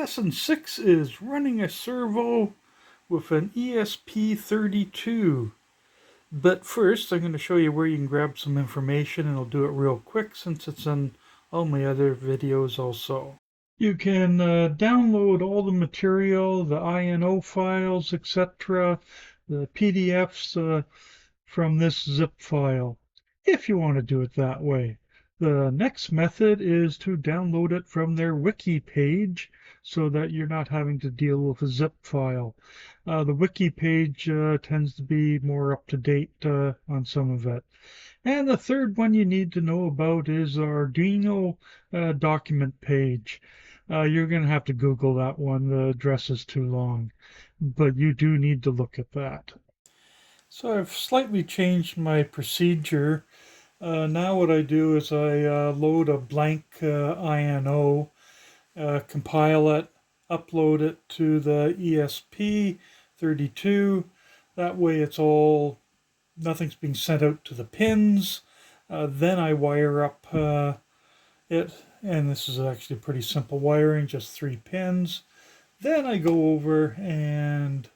Lesson 6 is running a servo with an ESP32. But first, I'm going to show you where you can grab some information, and I'll do it real quick since it's in all my other videos also. You can download all the material, the INO files, etc., the PDFs from this zip file, if you want to do it that way. The next method is to download it from their Wiki page so that you're not having to deal with a zip file. The Wiki page tends to be more up to date on some of it. And the third one you need to know about is Arduino document page. You're going to have to Google that one. The address is too long, but you do need to look at that. So I've slightly changed my procedure. Now what I do is I load a blank INO, compile it, upload it to the ESP32. That way it's all, nothing's being sent out to the pins. Then I wire up it, and this is actually pretty simple wiring, just 3 pins. Then I go over and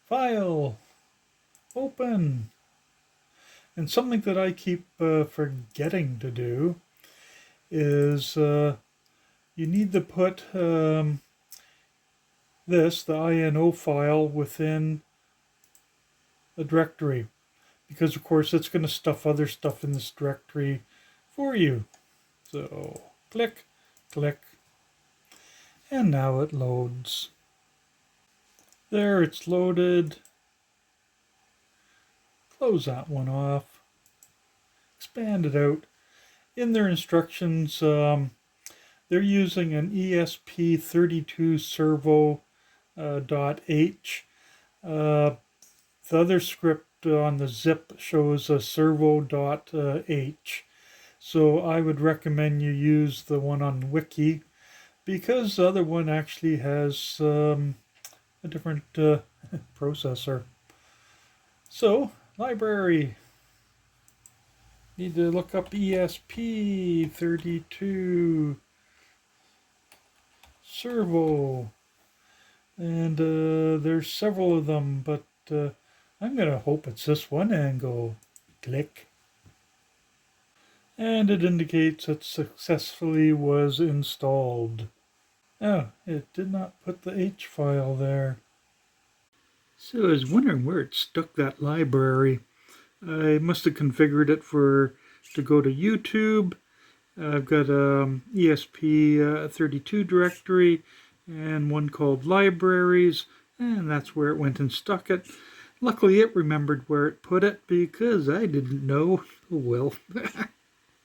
File, Open. And something that I keep forgetting to do is you need to put the INO file within a directory, because of course it's going to stuff other stuff in this directory for you. So click, click, and now it loads. There, it's loaded. Close that one off, expand it out. In their instructions, they're using an ESP32 servo .h. The other script on the zip shows a servo.h. So I would recommend you use the one on Wiki, because the other one actually has a different processor. So, library. Need to look up ESP32 servo. And there's several of them, but I'm going to hope it's this one and go click. And it indicates it successfully was installed. Oh, it did not put the H file there. So I was wondering where it stuck that library. I must have configured it to go to YouTube. I've got a ESP32 directory and one called Libraries, and that's where it went and stuck it. Luckily it remembered where it put it, because I didn't know. Oh well.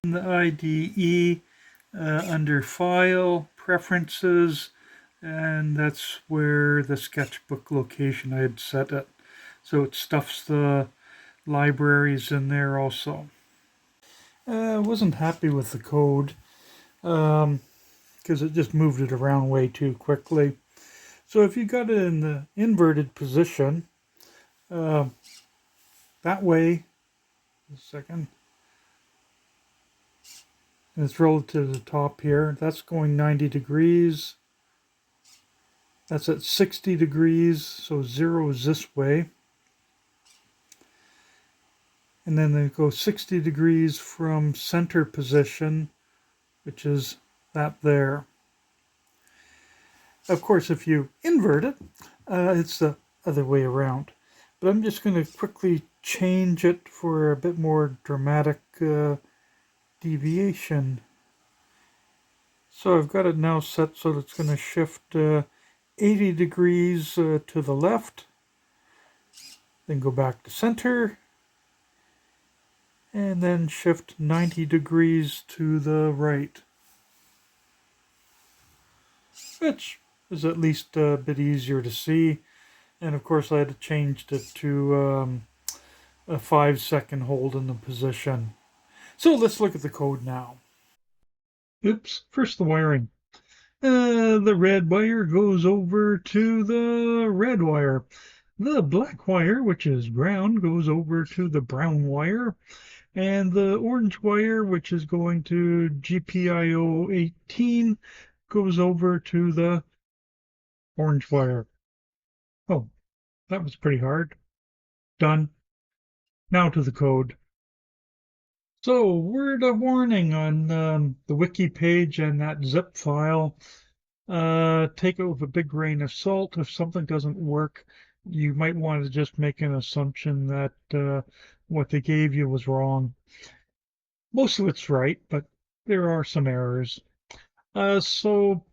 In the IDE, under File, Preferences, and that's where the sketchbook location I had set it. So it stuffs the libraries in there also. I wasn't happy with the code because it just moved it around way too quickly. So if you got it in the inverted position, that way, a second, it's relative to the top here. That's going 90 degrees. That's at 60 degrees, so 0 is this way. And then they go 60 degrees from center position, which is that there. Of course, if you invert it, it's the other way around. But I'm just going to quickly change it for a bit more dramatic deviation. So I've got it now set so that it's going to shift 80 degrees to the left, then go back to center, and then shift 90 degrees to the right, which is at least a bit easier to see. And of course I had changed it to a 5-second hold in the position. So let's look at the code now. Oops, first the wiring. The red wire goes over to the red wire. The black wire, which is ground, goes over to the brown wire. And the orange wire, which is going to GPIO 18, goes over to the Orange wire. Oh, that was pretty hard. Done. Now to the code. So, word of warning on the Wiki page and that zip file. Take it with a big grain of salt. If something doesn't work, you might want to just make an assumption that what they gave you was wrong. Most of it's right, but there are some errors. So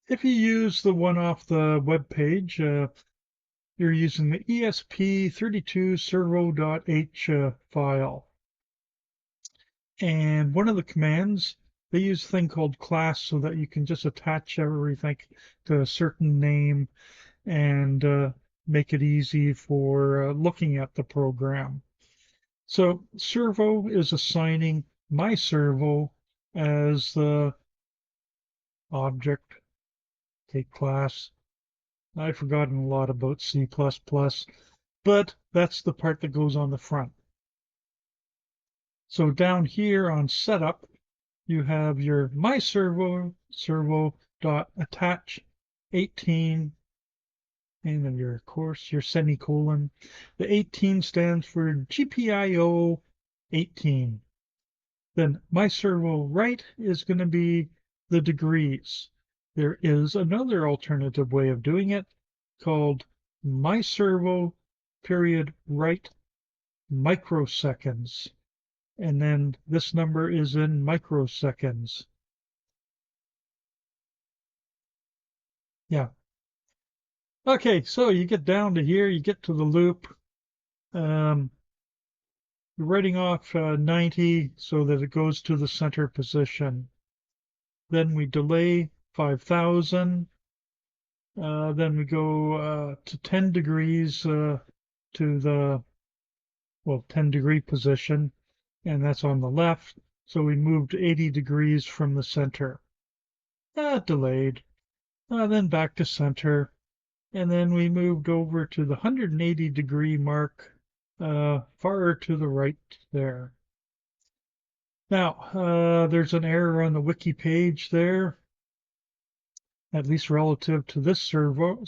if you use the one off the web page, you're using the ESP32 servo.h file. And one of the commands, they use a thing called class so that you can just attach everything to a certain name and make it easy for looking at the program. So servo is assigning my servo as the object, take class. I've forgotten a lot about C++, but that's the part that goes on the front. So down here on setup, you have your my servo dot attach 18, and then your, of course, your semicolon. The 18 stands for GPIO 18. Then my servo right is going to be the degrees. There is another alternative way of doing it called my servo period right microseconds. And then this number is in microseconds. Yeah. Okay, so you get down to here, you get to the loop. You're writing off 90 so that it goes to the center position. Then we delay 5,000. Then we go to 10 degrees to the, well, 10-degree position, and that's on the left. So we moved 80 degrees from the center. Delayed. Then back to center. And then we moved over to the 180-degree mark, far to the right there. Now, there's an error on the wiki page there, at least relative to this servo.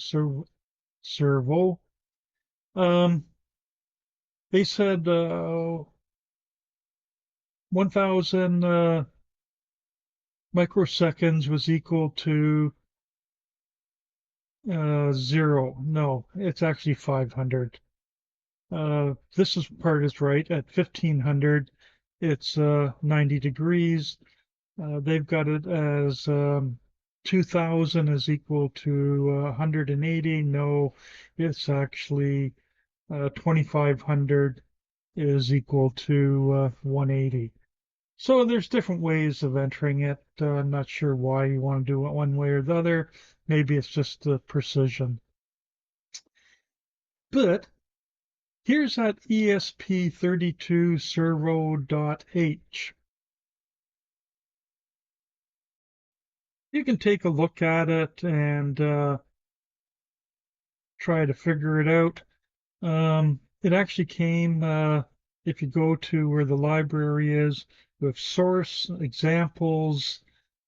They said 1,000 microseconds was equal to 0. No, it's actually 500. This part is right. At 1,500, it's 90 degrees. They've got it as 2,000 is equal to 180. No, it's actually 2,500 is equal to 180. So there's different ways of entering it. I'm not sure why you want to do it one way or the other. Maybe it's just the precision. But here's that ESP32 servo.h. You can take a look at it and try to figure it out. It actually came, if you go to where the library is, with source examples.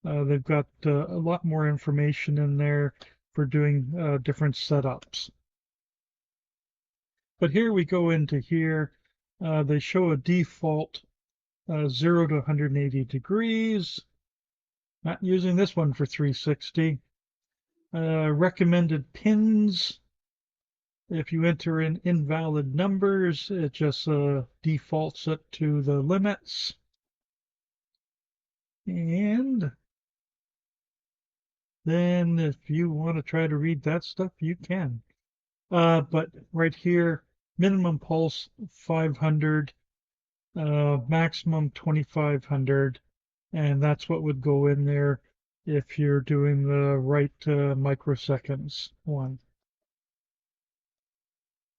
They've got a lot more information in there for doing different setups. But here we go into here. They show a default 0 to 180 degrees. Not using this one for 360. Recommended pins. If you enter in invalid numbers, it just defaults it to the limits. And then if you want to try to read that stuff, you can. But right here, minimum pulse 500, maximum 2,500, and that's what would go in there if you're doing the right microseconds one.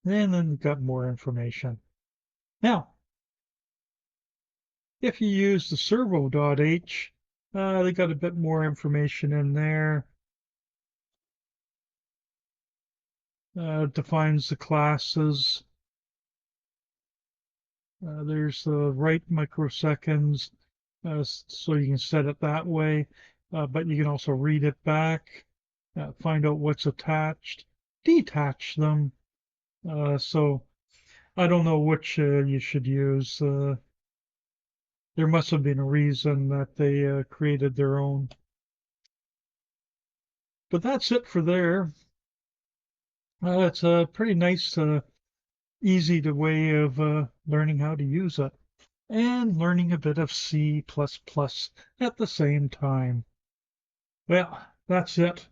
And then you've got more information. Now, if you use the servo.h, they got a bit more information in there. Defines the classes. There's the right microseconds, so you can set it that way, but you can also read it back. find out what's attached, detach them. So I don't know which you should use. There must have been a reason that they created their own. But that's it for there. It's a pretty nice, easy way of learning how to use it and learning a bit of C++ at the same time. Well, that's it.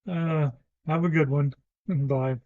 Have a good one. Bye.